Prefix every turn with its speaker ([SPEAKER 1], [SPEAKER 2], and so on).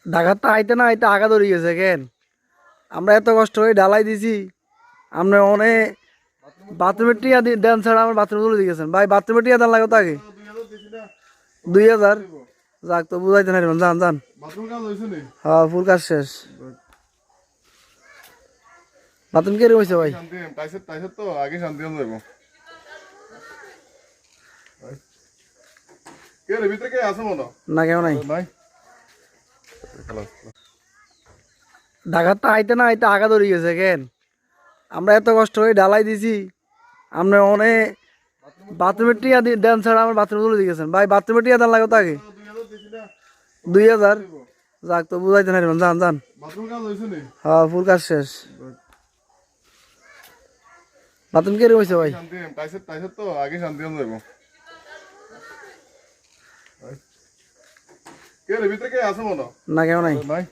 [SPEAKER 1] ঢাকার তো আইতে না আইতে আগা ধরে গেছে কেন? আমরা এত কষ্ট করে ঢালাই দিছি, আমরা অনেক বাথরুমের টিয়া দেন ছাড়া আমার বাথরুম তুলে দিয়েছেন ভাই। বাথরুমের টিয়া দেন লাগে তো আগে 2000। যাক তো বুঝাইতে না যান যান। হ্যাঁ ফুল কাজ শেষ। বাথরুম কে হয়েছে ভাই?
[SPEAKER 2] তো আগে শান্তি যাবো কে রে ভিতরে কে আছে মনে
[SPEAKER 1] না কেউ নাই।
[SPEAKER 2] নাই
[SPEAKER 1] ঢাকার তো আইতে না আইতে আগা ধরে গেছে কেন? আমরা এত কষ্ট করে ঢালাই দিছি, আমরা অনেক বাথরুমের টিয়া দেন ছাড়া আমার বাথরুম তুলে দিয়েছেন ভাই। বাথরুমের টিয়া দেন লাগে তো আগে 2000। যাক তো বুঝাইতে না যান যান। হ্যাঁ ফুল কাজ শেষ। বাথরুম কে হয়েছে ভাই?
[SPEAKER 2] তো আগে শান্তি যাবো কে রে ভিতরে কে আছে মনে
[SPEAKER 1] না কেউ নাই।
[SPEAKER 2] নাই